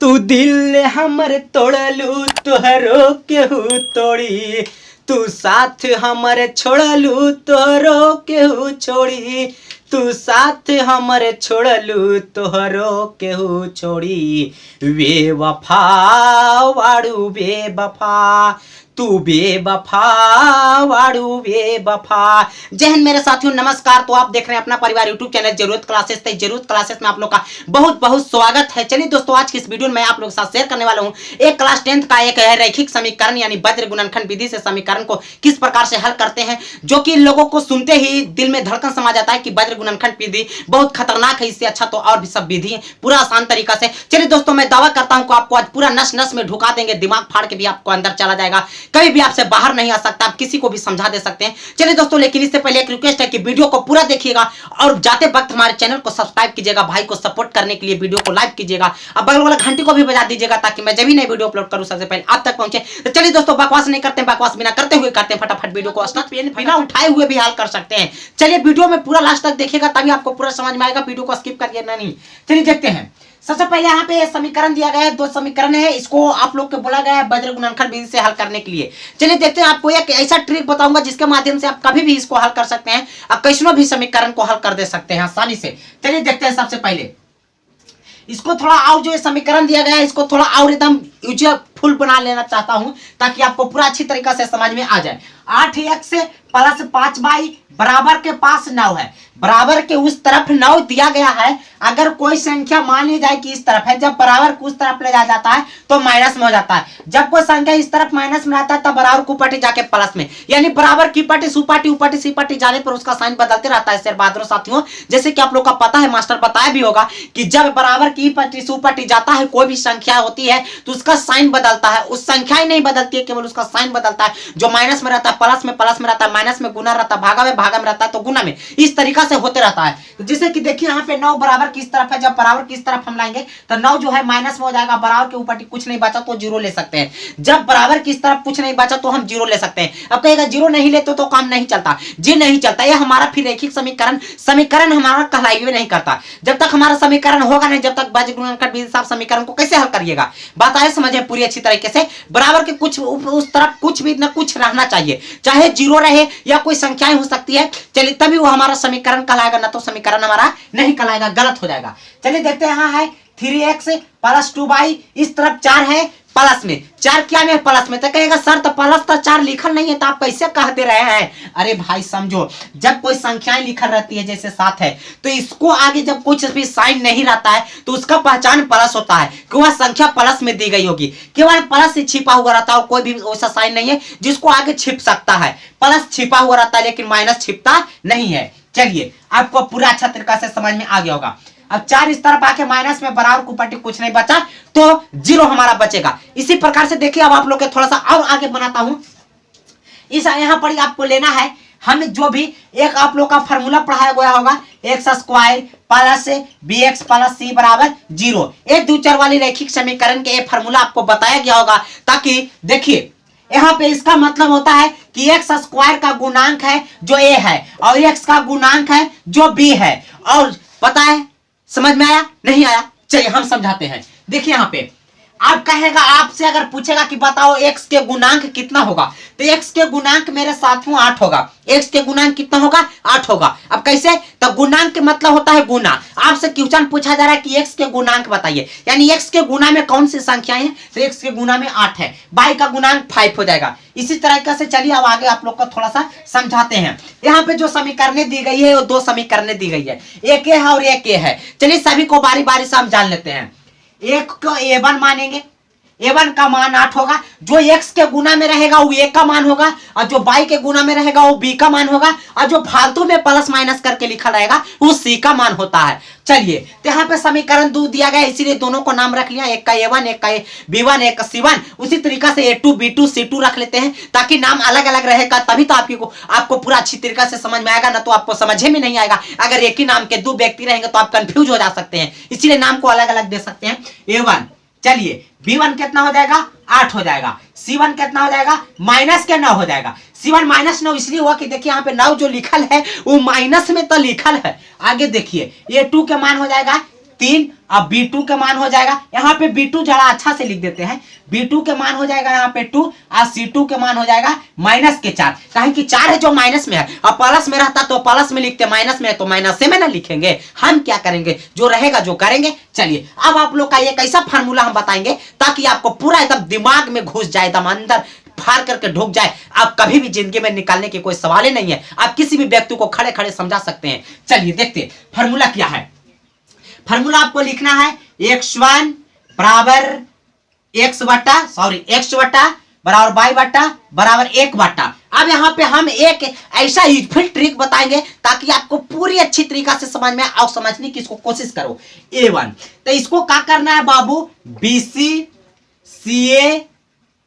तू दिल हमर तोड़लू तोहरो केहू तोड़ी, तू साथ हमर छोड़लू तोहरो केहू छोड़ी, तू साथ हमर छोड़लू तोहरो केहू छोड़ी। बेवफा वाड़ू बेवफा, तू बेवफा वाड़ू बेवफा। जय हिंद मेरे साथियों, नमस्कार। तो आप देख रहे हैं अपना परिवार यूट्यूब चैनल जरूरत क्लासेस। तो जरूरत क्लासेस में आप लोग का बहुत बहुत स्वागत है। चलिए दोस्तों, आज की इस वीडियो में मैं आप लोगों के साथ शेयर करने वाला हूं एक क्लास 10th का एक रैखिक समीकरण यानी वज्र गुणनखंड विधि से समीकरण को किस प्रकार से हल करते हैं, जो कि लोगों को सुनते ही दिल में धड़कन समा जाता है कि वज्र गुणनखंड विधि बहुत खतरनाक है, इससे अच्छा तो और भी सब विधि है पूरा आसान तरीका से। चलिए दोस्तों, मैं दावा करता हूं कि आपको आज पूरा नस नस में ढुका देंगे, दिमाग फाड़ के भी आपको अंदर चला जाएगा, कभी भी आपसे बाहर नहीं आ सकता, आप किसी को भी समझा दे सकते हैं। चलिए दोस्तों, लेकिन इससे पहले एक रिक्वेस्ट है कि वीडियो को पूरा देखिएगा और जाते वक्त हमारे चैनल को सब्सक्राइब कीजिएगा। भाई को सपोर्ट करने के लिए वीडियो को लाइक कीजिएगा और बगल वाला घंटी को भी बजा दीजिएगा ताकि मैं जब भी नई वीडियो अपलोड करूं सबसे पहले आप तक पहुंचे। तो चलिए दोस्तों, बकवास नहीं करते, बकवास बिना करते हुए करते हैं फटाफट वीडियो को स्टार्ट, बिना उठाए हुए भी हल कर सकते हैं। चलिए वीडियो में पूरा लास्ट तक देखिएगा तभी आपको पूरा समझ में आएगा, वीडियो को स्किप करिए नहीं। चलिए देखते हैं। सबसे पहले यहाँ पे समीकरण दिया गया है, दो समीकरण है, इसको आप लोग को बोला गया है वज्र गुणनखंड विधि से हल करने के लिए। चलिए देखते हैं, आपको एक ऐसा ट्रिक बताऊंगा जिसके माध्यम से आप कभी भी इसको हल कर सकते हैं, आप कैसनो भी समीकरण को हल कर दे सकते हैं आसानी से। चलिए देखते हैं। सबसे पहले इसको थोड़ा और जो समीकरण दिया गया है इसको थोड़ा और एकदम यूजफुल बना लेना चाहता हूं ताकि आपको पूरा अच्छी तरीके से समझ में आ जाए। 8x प्लस 5y बराबर के पास 9 है, बराबर के उस तरफ 9 दिया गया है। अगर कोई संख्या मान ली जाए कि इस तरफ है, जब बराबर को उस तरफ ले जाया जाता है तो माइनस में हो जाता है। जब कोई संख्या इस तरफ माइनस में आता है तब बराबर की पट्टी जाके प्लस में, यानी बराबर की पट्टी सुपट्टी ऊपट्टी सीपट्टी जाने पर उसका साइन बदलते रहता है। बहादुर साथियों, जैसे कि आप लोग का पता है, मास्टर बताया भी होगा कि जब बराबर की पट्टी सुपट्टी जाता है, कोई भी संख्या होती है तो उसका साइन बदलता है। उस संख्या ही नहीं बदलती है, केवल उसका साइन बदलता है। जो माइनस में रहता है प्लस में रहता है, माइनस में गुना रहता है, भागा में रहता है तो गुना में, इस तरीका से होते रहता है। तो जैसे कि देखिए यहाँ पे 9 बराबर किस तरफ है, जब बराबर किस तरफ हम लाएंगे तो 9 जो है माइनस में हो जाएगा, बराबर के ऊपर कुछ नहीं बचा तो 0 ले सकते हैं। जब बराबर किस तरफ कुछ नहीं बचा तो हम 0 ले सकते हैं। अब कहेगा 0 नहीं लेते तो काम नहीं चलता, जी नहीं चलता। ये हमारा फिर रैखिक समीकरण हमारा कहलाई नहीं करता। जब तक हमारा समीकरण होगा नहीं, जब तक वज्र गुणनखंड विधि से समीकरण को कैसे हल करिएगा, बात आए समझे पूरी अच्छी तरीके से। बराबर के कुछ उस तरफ कुछ भी ना कुछ रहना चाहिए, चाहे 0 रहे या कोई संख्याएं हो सकती है, चलिए तभी वो हमारा समीकरण कहलाएगा, ना तो समीकरण हमारा नहीं कहलाएगा, गलत हो जाएगा। चलिए देखते हैं। यहाँ है 3x प्लस 2y, इस तरफ 4 है प्लस में, 4 क्या में प्लस में, तो कहेगा सर तो प्लस तो 4 लिखल नहीं है तो आप कैसे कहते रहे हैं। अरे भाई समझो, जब कोई संख्याएं लिखल रहती है जैसे 7 है तो इसको आगे जब कुछ भी साइन नहीं रहता है तो उसका पहचान प्लस होता है कि वह संख्या प्लस में दी गई होगी, केवल प्लस से छिपा हुआ रहता है और कोई भी वैसा साइन नहीं है जिसको आगे छिप सकता है। प्लस छिपा हुआ रहता है लेकिन माइनस छिपता नहीं है। चलिए आपको पूरा अच्छा तरीका से समझ में आ गया होगा। अब 4 इस तरफ आके माइनस में, बराबर को पट्टी कुछ नहीं बचा तो 0 हमारा बचेगा। इसी प्रकार से देखिए, अब आप लोग के थोड़ा सा और आगे बनाता हूं। इस यहाँ पर आपको लेना है, हम जो भी एक आप लोग का फॉर्मूला पढ़ाया गया होगा, x square plus bx plus c बराबर 0, एक दो चर वाली रैखिक समीकरण के ये फॉर्मूला आपको बताया गया होगा। ताकि देखिए यहाँ पे इसका मतलब होता है कि एक्स स्क्वायर का गुणांक है जो a है और x का गुणांक है जो b है। और पता है, समझ में आया नहीं आया? चलिए हम समझाते हैं। देखिए यहाँ पे आप कहेगा, आपसे अगर पूछेगा कि बताओ x के गुणांक कितना होगा, तो x के गुणांक मेरे साथियों 8 होगा। x के गुणांक कितना होगा? 8 होगा। अब कैसे? तो गुणांक के मतलब होता है गुना। आपसे क्वेश्चन पूछा जा रहा है कि x के गुणांक बताइए, यानी x के गुना में कौन सी संख्याएं हैं, तो x के गुना में 8 है, y का गुणांक 5 हो जाएगा। इसी तरीके से चलिए अब आगे आप लोग को थोड़ा सा समझाते हैं। यहाँ पे जो समीकरणें दी गई है वो 2 समीकरणें दी गई है, एक है और एक ए है। चलिए सभी को बारी बारी से हम जान लेते हैं। एक को a1 मानेंगे, a1 का मान 8 होगा, जो x के गुना में रहेगा वो a का मान होगा, और जो y के गुना में रहेगा वो b का मान होगा, और जो फालतू में प्लस माइनस करके लिखा रहेगा वो c का मान होता है। चलिए तो यहाँ पे समीकरण 2 दिया गया, इसीलिए दोनों को नाम रख लिया, एक का a1 एक का b1 एक का c1। उसी तरीका से a2 b2 c2 रख लेते हैं ताकि नाम अलग अलग रहेगा, तभी तो आपको पूरा अच्छी तरीका से समझ में आएगा, ना तो आपको समझे में नहीं आएगा। अगर एक ही नाम के 2 व्यक्ति रहेंगे तो आप कंफ्यूज हो जा सकते हैं, इसीलिए नाम को अलग अलग दे सकते हैं। a1, चलिए b1 कितना हो जाएगा? 8 हो जाएगा। c1 कितना हो जाएगा? माइनस के 9 हो जाएगा। c1 माइनस 9 इसलिए हुआ कि देखिए यहाँ पे 9 जो लिखल है वो माइनस में तो लिखल है। आगे देखिए a2 के मान हो जाएगा 3। अब B2 का मान हो जाएगा, यहाँ पे B2 जरा अच्छा से लिख देते हैं, B2 के मान हो जाएगा यहाँ पे 2 और C2 के मान हो जाएगा माइनस के 4, कहें कि 4 है जो माइनस में है, और प्लस में रहता तो प्लस में लिखते, माइनस में है तो माइनस में ना लिखेंगे। हम क्या करेंगे, जो रहेगा जो करेंगे। चलिए अब आप लोग का एक ऐसा फार्मूला हम बताएंगे ताकि आपको पूरा एकदम दिमाग में घुस जाए, एकदम अंदर फाड़ करके ढुक जाए, आप कभी भी जिंदगी में निकालने की कोई सवाल ही नहीं है, आप किसी भी व्यक्ति को खड़े खड़े समझा सकते हैं। चलिए देखते हैं फार्मूला क्या है। फार्मूला आपको लिखना है x1 बराबर x बटा बराबर y बटा बराबर 1 बटा। अब यहाँ पे हम एक ऐसा यूजफुल ट्रिक बताएंगे ताकि आपको पूरी अच्छी तरीका से समझ में और समझने की इसको कोशिश करो। A1 तो इसको क्या करना है बाबू, BC CA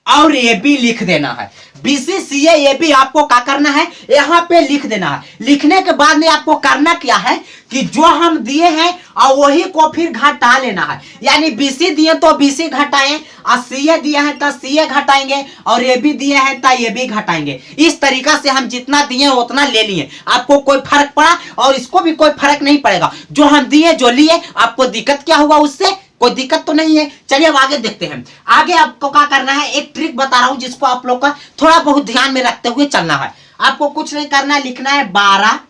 और AB लिख देना है। BC CA AB आपको क्या करना है, यहाँ पे लिख देना है। लिखने के बाद में आपको करना क्या है कि जो हम दिए हैं और वही को फिर घटा लेना है, यानी BC दिए तो BC घटाएं, और CA दिए हैं तो CA घटाएंगे, और AB दिए हैं तो AB घटाएंगे। इस तरीका से हम जितना दिए उतना ले लिए, आपको कोई फर्क पड़ा और इसको भी कोई फर्क नहीं पड़ेगा। जो हम दिए जो लिए, आपको दिक्कत क्या हुआ उससे, कोई दिक्कत तो नहीं है। चलिए अब आगे देखते हैं। आगे आपको क्या करना है, एक ट्रिक बता रहा हूं जिसको आप लोग का थोड़ा बहुत ध्यान में रखते हुए चलना है। आपको कुछ नहीं करना है, लिखना है 12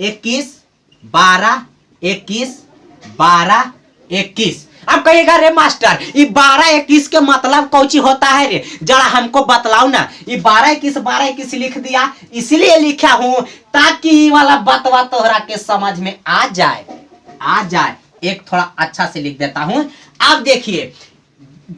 21 12 21 12 21। अब कहिएगा रे मास्टर ये 12 21 के मतलब कौची होता है रे, जरा हमको बतलाओ ना। ये 12 21 लिख दिया, इसलिए लिखा हूं ताकि ये वाला बतवा तोहरा के समझ में आ जाए। एक थोड़ा अच्छा से लिख देता हूं। अब देखिए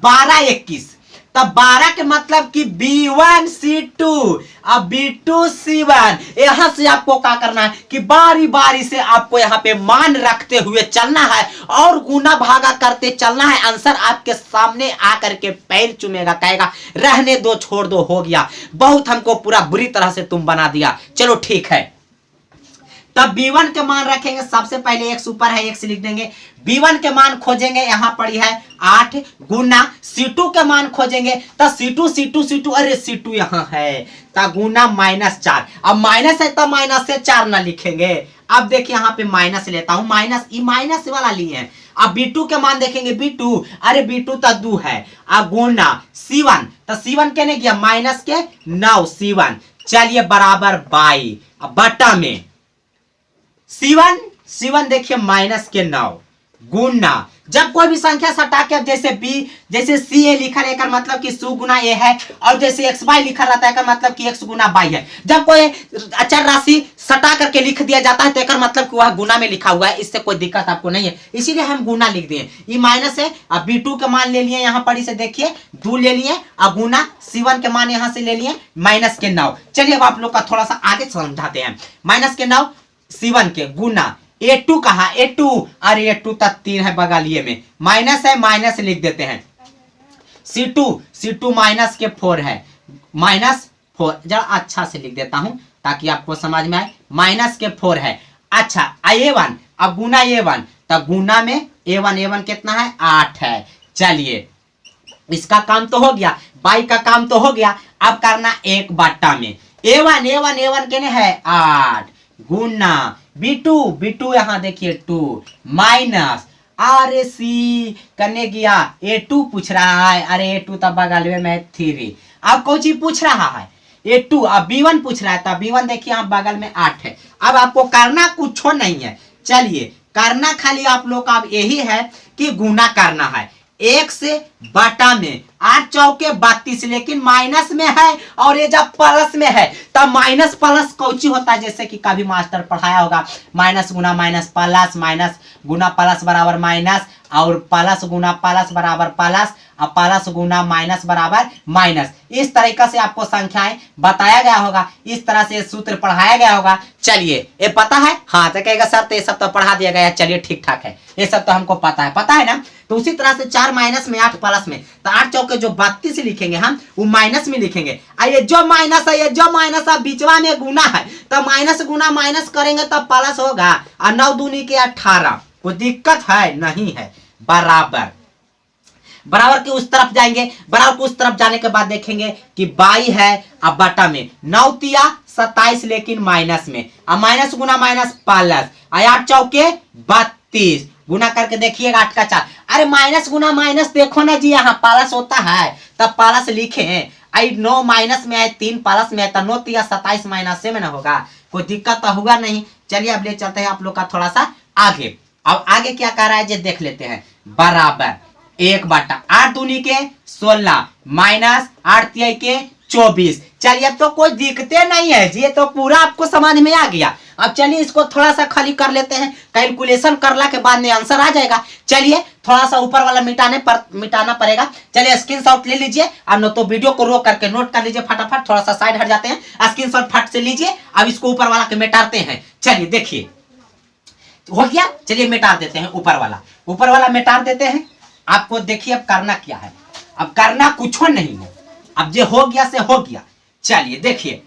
12 21, तब 12 के मतलब कि B1 C2 अब B2 C1। यहां से आपको क्या करना है कि बारी बारी से आपको यहाँ पे मान रखते हुए चलना है और गुना भागा करते चलना है। आंसर आपके सामने आकर के पैर चुमेगा, कहेगा रहने दो, छोड़ दो, हो गया, बहुत हमको पूरा बुरी तरह से तुम बना दिया। चलो ठीक है, तब B1 के मान रखेंगे, सबसे पहले x ऊपर है x लिख देंगे। B1 के मान खोजेंगे, यहां पड़ी है 8 गुना C2 के मान खोजेंगे, तो C2 अरे C2 यहां है, तो गुना -4। अब माइनस है तो माइनस से 4 ना लिखेंगे। अब देखिए यहाँ पे माइनस लेता हूं, माइनस वाला लिए हैं। अब B2 के मान देखेंगे, B2 अरे B2 तो 2 है, अब गुना C1 तो C1 कहने गया माइनस के 9 C1। चलिए बराबर 22, अब बटा में C1 देखिए माइनस के 9 गुना, जब कोई भी संख्या सटा के, जैसे CA लिखा रहकर मतलब कि सु गुना A है, और जैसे XY लिखा रहता है मतलब कि x गुना Y है। जब कोई अचर राशि सटा करके लिख दिया जाता है तो मतलब कि वह गुना में लिखा हुआ है, इससे कोई दिक्कत आपको नहीं है, इसीलिए हम गुना लिख दिए। ये माइनस है, अब B2 के मान ले लिए, यहाँ पर इसे देखिए 2 ले लिए, अब गुना C1 के मान यहाँ से ले लिए माइनस के 9। चलिए अब आप लोग का थोड़ा सा आगे समझाते हैं। माइनस के 9 C1 के गुना A2 कहा, A2 अरे A2 तक 3 है बगलिए में, माइनस है, माइनस लिख देते हैं। C2 माइनस के 4 है, -4 जरा अच्छा से लिख देता हूं ताकि आपको समझ में आए, माइनस के 4 है। अच्छा A1, अब गुना A1 तो गुना में A1 कितना है 8 है। चलिए इसका काम तो हो गया, Y का काम तो हो गया, अब करना 1 बटा में A1 कहने है 8 गुना B2 यहाँ देखिए 2 माइनस RC करने गया A2 पूछ रहा है, अरे A2 तब बगल में 3। अब कौन चीज पूछ रहा है A2, अब B1 पूछ रहा है, तब B1 देखिए यहाँ बगल में 8 है। अब आपको करना कुछ नहीं है, चलिए करना खाली आप लोग का अब यही है कि गुना करना है 1 से बटा में, 8 चौके 32, लेकिन माइनस में है और ये जब प्लस में है तब माइनस प्लस कौची होता है, जैसे कि कभी मास्टर पढ़ाया होगा, माइनस गुना माइनस प्लस, माइनस गुना प्लस बराबर माइनस, और प्लस गुना प्लस बराबर प्लस, और प्लस गुना माइनस बराबर माइनस। इस तरीका से आपको संख्याएं बताया गया होगा, इस तरह से सूत्र पढ़ाया गया होगा। चलिए ये पता है, हाँ तो कहेगा सर तो ये सब तो पढ़ा दिया गया, चलिए ठीक ठाक है, ये सब तो हमको पता है ना। तो उसी तरह से 4 माइनस में 8 प्लस में, तो 8 चौके जो 32 लिखेंगे हम वो माइनस में लिखेंगे। ये जो माइनस है बीचवा में गुना है, तो माइनस गुना माइनस करेंगे तब प्लस होगा, और 9 दूनी के 18, कोई दिक्कत है नहीं है। बराबर के उस तरफ जाएंगे, बराबर के उस तरफ जाने के बाद देखेंगे कि 22 है, अब बटा में 9 तिया 27 लेकिन माइनस में, अब माइनस गुना माइनस प्लस, 8 चौके 32, गुना करके देखिएगा 8 का 4। अरे माइनस गुना माइनस देखो ना जी, यहाँ प्लस होता है तब प्लस लिखे हैं। आई 9 माइनस में है, 3 प्लस में है, तो 9 3 27 माइनस से में ना होगा, कोई दिक्कत तो होगा नहीं। चलिए अब ले चलते हैं आप लोग का थोड़ा सा आगे। अब आगे क्या कर रहा है जे देख लेते हैं। बराबर 1/8 दूनी के 16 माइनस 8 तिहाई के 24। चलिए अब तो कोई दिक्कते नहीं है जी, ये तो पूरा आपको समझ में आ गया। अब चलिए इसको थोड़ा सा खाली कर लेते हैं, कैलकुलेशन करला के बाद में आंसर आ जाएगा। चलिए थोड़ा सा ऊपर वाला मिटाना पड़ेगा। चलिए स्क्रीनशॉट ले लीजिए, अब न तो वीडियो को रोक करके नोट कर लीजिए फटाफट, थोड़ा सा साइड हट जाते हैं, स्क्रीनशॉट फट से लीजिए। अब इसको ऊपर वाला के मिटाते हैं। चलिए देखिए हो गया, चलिए मिटा देते हैं ऊपर वाला मिटा देते हैं। आपको देखिए अब करना क्या है, अब करना कुछ नहीं है, अब जो हो गया से हो गया। चलिए देखिए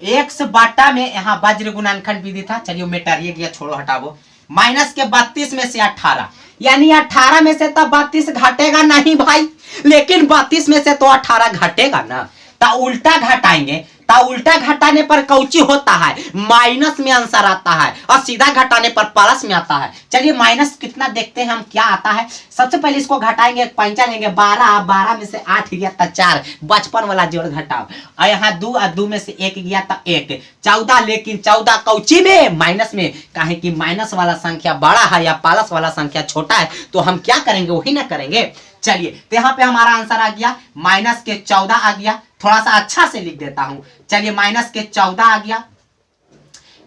x बाटा में यहाँ वज्र गुणनखंड विधि था, चलिए मिटाइए गया, छोड़ो हटाओ। माइनस के 32 में से 18, यानी 18 में से तो 32 घटेगा नहीं भाई, लेकिन 32 में से तो 18 घटेगा ना, तो उल्टा घटाएंगे। तो उल्टा घटाने पर कौची होता है, माइनस में आंसर आता है, और सीधा घटाने पर प्लस में आता है। चलिए माइनस कितना देखते हैं हम क्या आता है। सबसे पहले इसको घटाएंगे, पंचा लेंगे 12, 12 में से 8 गया तो 4, 55 वाला जोड़ घटाओ, और यहाँ 2 और 2 में से 1 गया तो 1, 14। लेकिन 14 कौची में, माइनस में, काहे कि माइनस वाला संख्या बड़ा है या प्लस वाला संख्या छोटा है, तो हम क्या करेंगे वही ना करेंगे। चलिए तो यहाँ पे हमारा आंसर आ गया माइनस के 14 आ गया। थोड़ा सा अच्छा से लिख देता हूं, चलिए माइनस के 14 आ गया,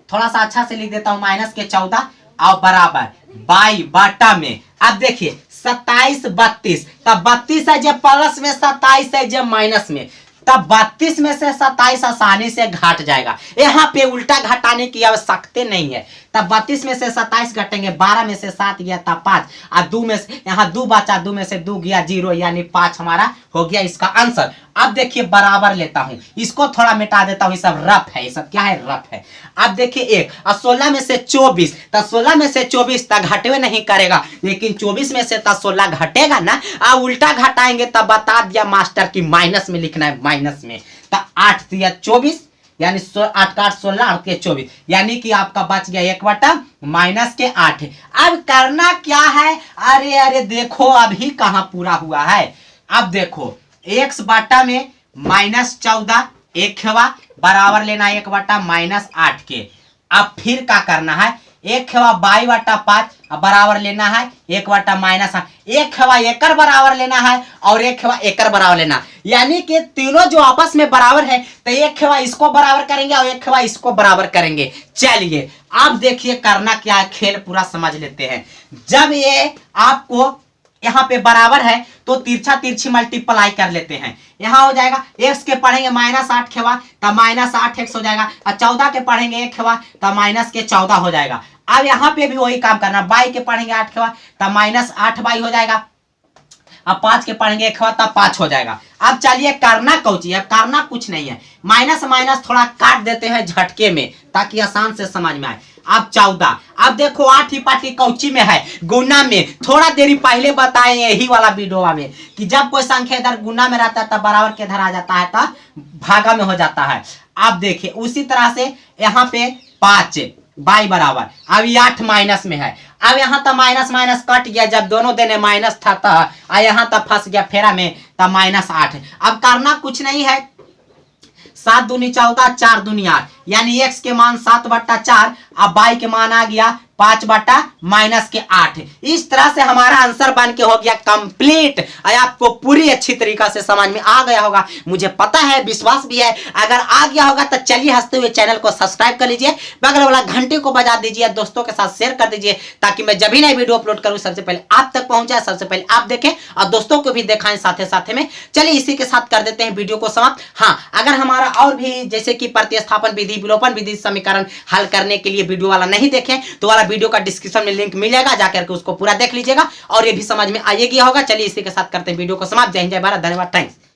थोड़ा सा अच्छा से लिख देता हूं, माइनस के 14 और बराबर 22 बाटा में। अब देखिए 27 32, तब 32 है जब प्लस में, 27 है जब माइनस में, तब 32 में से 27 आसानी से घट जाएगा। यहाँ पे उल्टा घटाने की आवश्यकता नहीं है। तब 32 में से 27 घटेंगे, 12 में से 7 गया था 5, और 2 में से यहाँ 2 बचा, 2 में से 2 गया 0, यानी 5 हमारा हो गया इसका आंसर। अब देखिए बराबर लेता हूं, इसको थोड़ा मिटा देता हूं, ये सब रफ है, ये सब क्या है, रफ है। अब देखिए 1 और 16 में से 24, तो 16 में से 24 तक घटवे नहीं करेगा, लेकिन 24 में से 16 घटेगा ना। अब उल्टा घटाएंगे तब बता दिया मास्टर की माइनस में लिखना है, माइनस में। तो 8 या 24, यानी 8 का 8 16 और 24, यानी कि आपका बच गया 1 माइनस के 8। अब करना क्या है, अरे देखो अभी कहाँ पूरा हुआ है। अब देखो x बाटा में माइनस 14 एक खेवा बराबर लेना 1 माइनस 8 के। अब फिर क्या करना है, 1 खेवा 22/5 बराबर लेना है 1 माइनस 8, 1 खेवा एकर बराबर लेना है और 1 खेवा एकर बराबर लेना, यानी कि तीनों जो आपस में बराबर है, तो 1 खेवा इसको बराबर करेंगे और 1 खेवा इसको बराबर करेंगे। चलिए अब देखिए करना क्या है, खेल पूरा समझ लेते हैं। जब ये आपको यहाँ पे बराबर है तो तिरछा तिरछी मल्टीप्लाई कर लेते हैं। यहाँ हो जाएगा x के पढ़ेंगे माइनस 8 खेवा, तब माइनस 8x हो जाएगा, और 14 के पढ़ेंगे 1 खेवा, तब माइनस के 14 हो जाएगा। अब यहाँ पे भी वही काम करना, y के पढ़ेंगे 8 खेवा, तब माइनस 8y हो जाएगा, अब 5 के पढ़ेंगे 1 खेवा, तब 5 हो जाएगा। अब चलिए करना कौची है, करना कुछ नहीं है, माइनस माइनस थोड़ा काट देते हैं झटके में ताकि आसान से समझ में आए। अब 14, अब देखो 8 ही पाठी कौची में है, गुना में। थोड़ा देरी पहले बताए यही वाला वीडियो में कि जब कोई संख्या इधर गुना में रहता है तब बराबर के इधर आ जाता है, तब भागा में हो जाता है। अब देखिए उसी तरह से यहाँ पे 5 बाई बराबर, अब ये 8 माइनस में है। अब यहाँ तक माइनस माइनस कट गया, जब दोनों देने माइनस था तब यहाँ तक फंस गया फेरा में, तब माइनस 8। अब करना कुछ नहीं है, 7 दूनी 14, 4 दूनी 8, यानी x के मान 7/4, अब y के मान आ गया 5/-8। इस तरह से हमारा आंसर बन के हो गया कंप्लीट। आपको पूरी अच्छी तरीका से समझ में आ गया होगा, मुझे पता है, विश्वास भी है। अगर आ गया होगा तो चलिए हंसते हुए चैनल को सब्सक्राइब कर लीजिए, बगल वाला घंटे को बजा दीजिए, दोस्तों के साथ शेयर कर दीजिए, ताकि मैं जब भी नई वीडियो अपलोड करूं सबसे पहले आप तक पहुंच जाए, सबसे पहले आप देखें और दोस्तों को भी दिखाएं साथ साथ में। चलिए इसी के साथ कर देते हैं वीडियो को समाप्त। हाँ, अगर हमारा और भी जैसे कि प्रतिस्थापन विधि, विलोपन विधि, समीकरण हल करने के लिए वीडियो वाला नहीं देखें तो वाला वीडियो का डिस्क्रिप्शन में लिंक मिल जाएगा, जाकर के उसको पूरा देख लीजिएगा और ये भी समझ में आ गया होगा। चलिए इसी के साथ करते हैं वीडियो को समाप्त। जय हिंद, जय भारत, धन्यवाद, थैंक्स।